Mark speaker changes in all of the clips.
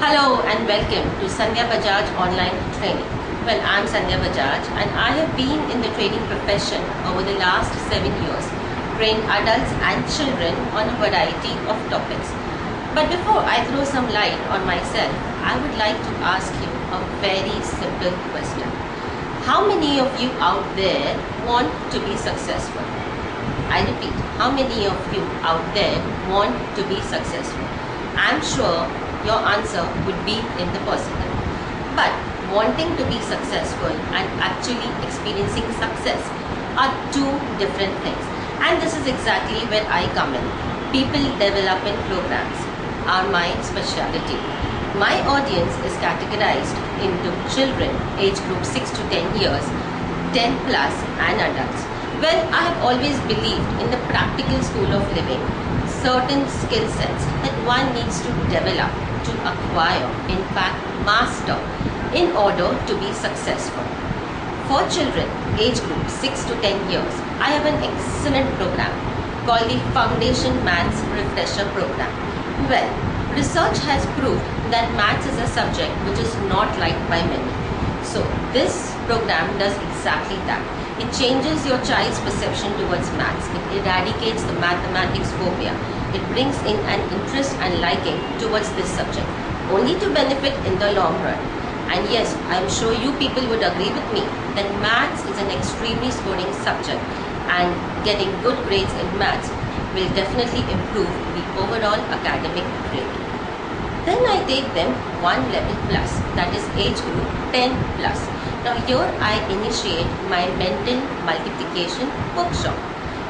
Speaker 1: Hello and welcome to Sandhya Bajaj Online Training. Well, I'm Sandhya Bajaj and I have been in the training profession over the last 7 years, trained adults and children on a variety of topics. But before I throw some light on myself, I would like to ask you a very simple question. How many of you out there want to be successful? I repeat, how many of you out there want to be successful? I'm sure your answer would be in the positive. But wanting to be successful and actually experiencing success are two different things. And this is exactly where I come in. People development programs are my specialty. My audience is categorized into children age group 6 to 10 years, 10 plus and adults. Well, I have always believed in the practical school of living, certain skill sets that one needs to develop, to acquire, in fact master, in order to be successful. For children age group 6 to 10 years, I have an excellent program called the Foundation Maths Refresher Program. Well, research has proved that maths is a subject which is not liked by many. So this program does exactly that. It changes your child's perception towards maths. It eradicates the mathematics phobia. It brings in an interest and liking towards this subject, only to benefit in the long run. And yes, I am sure you people would agree with me that maths is an extremely scoring subject, and getting good grades in maths will definitely improve the overall academic grade. Then I take them one level plus, that is age group 10 plus. Now here I initiate my mental multiplication workshop.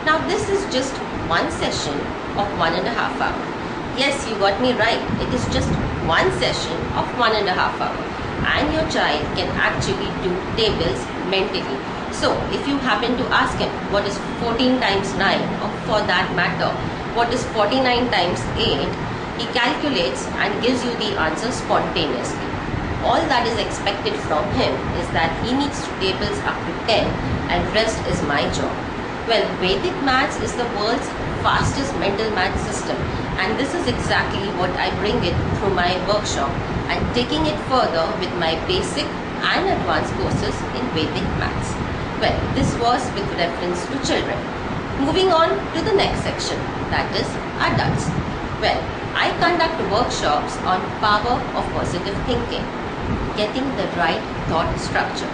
Speaker 1: Now this is just one session of 1.5 hours. Yes, you got me right. It is just one session of 1.5 hours. And your child can actually do tables mentally. So if you happen to ask him what is 14 times 9, or for that matter, what is 49 times 8, he calculates and gives you the answer spontaneously. All that is expected from him is that he needs to tables up to 10 and rest is my job. Well, Vedic maths is the world's fastest mental math system, and this is exactly what I bring it through my workshop and taking it further with my basic and advanced courses in Vedic maths. Well, this was with reference to children. Moving on to the next section, that is adults. Well, I conduct workshops on power of positive thinking, getting the right thought structure.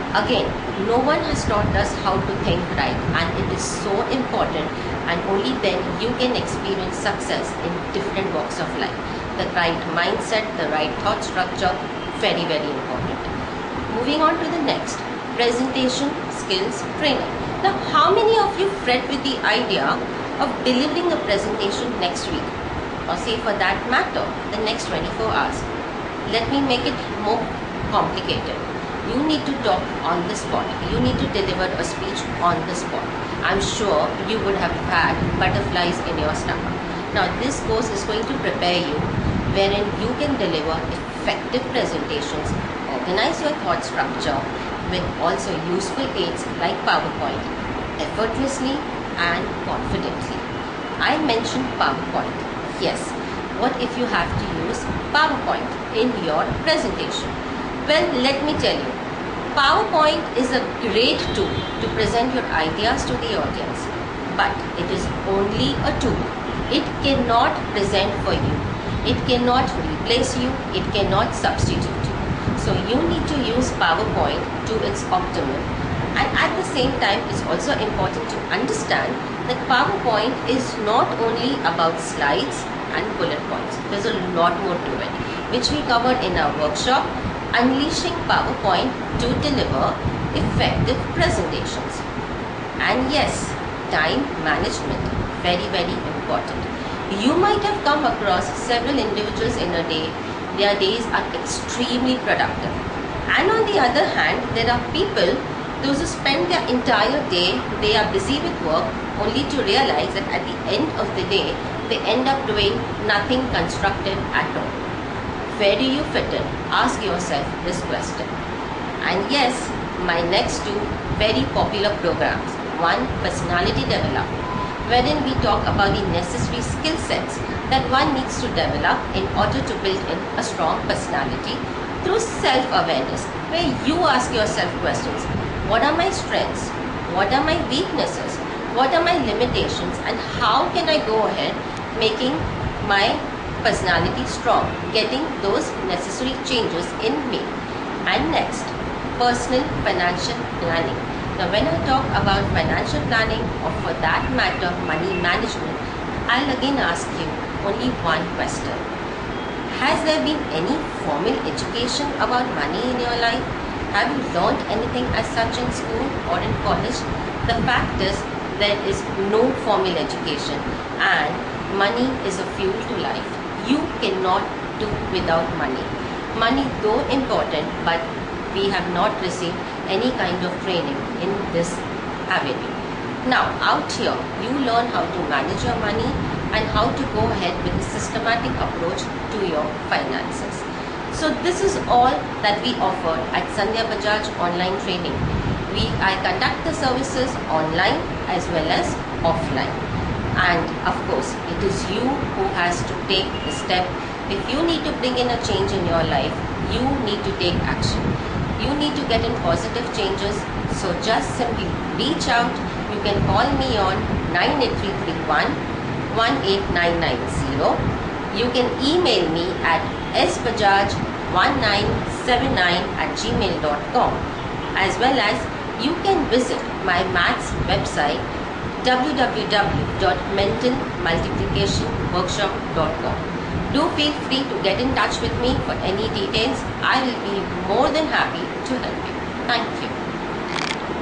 Speaker 1: Again, no one has taught us how to think right, and it is so important, and only then you can experience success in different walks of life. The right mindset, the right thought structure, very, very important. Moving on to the next, presentation skills training. Now, how many of you fret with the idea of delivering a presentation next week, or say for that matter, the next 24 hours? Let me make it more complicated. You need to talk on the spot. You need to deliver a speech on the spot. I'm sure you would have had butterflies in your stomach. Now this course is going to prepare you wherein you can deliver effective presentations, organize your thought structure with also useful aids like PowerPoint, effortlessly and confidently. I mentioned PowerPoint. Yes, what if you have to use PowerPoint in your presentation? Well, let me tell you, PowerPoint is a great tool to present your ideas to the audience, but it is only a tool. It cannot present for you. It cannot replace you. It cannot substitute you. So you need to use PowerPoint to its optimum. And at the same time, it's also important to understand that PowerPoint is not only about slides and bullet points. There's a lot more to it, which we covered in our workshop, Unleashing PowerPoint to Deliver Effective Presentations. And yes, time management, very, very important. You might have come across several individuals in a day. Their days are extremely productive. And on the other hand, there are people, those who spend their entire day, they are busy with work, only to realize that at the end of the day, they end up doing nothing constructive at all. Where do you fit in? Ask yourself this question. And yes, my next two very popular programs. One, personality development, wherein we talk about the necessary skill sets that one needs to develop in order to build in a strong personality through self-awareness, where you ask yourself questions. What are my strengths? What are my weaknesses? What are my limitations? And how can I go ahead making my personality strong, getting those necessary changes in me? And next, personal financial planning. Now when I talk about financial planning, or for that matter money management, I'll again ask you only one question. Has there been any formal education about money in your life? Have you learned anything as such in school or in college? The fact is, there is no formal education, and money is a fuel to life. You cannot do without money. Money though important, but we have not received any kind of training in this avenue. Now out here, you learn how to manage your money and how to go ahead with a systematic approach to your finances. So this is all that we offer at Sandhya Bajaj online training. I conduct the services online as well as offline. And of course, it is you who has to take the step. If you need to bring in a change in your life, you need to take action. You need to get in positive changes. So just simply reach out. You can call me on 98331 18990. You can email me at sbajaj1979@gmail.com, as well as you can visit my maths website www.mentalmultiplicationworkshop.com. Do feel free to get in touch with me for any details. I will be more than happy to help you. Thank you.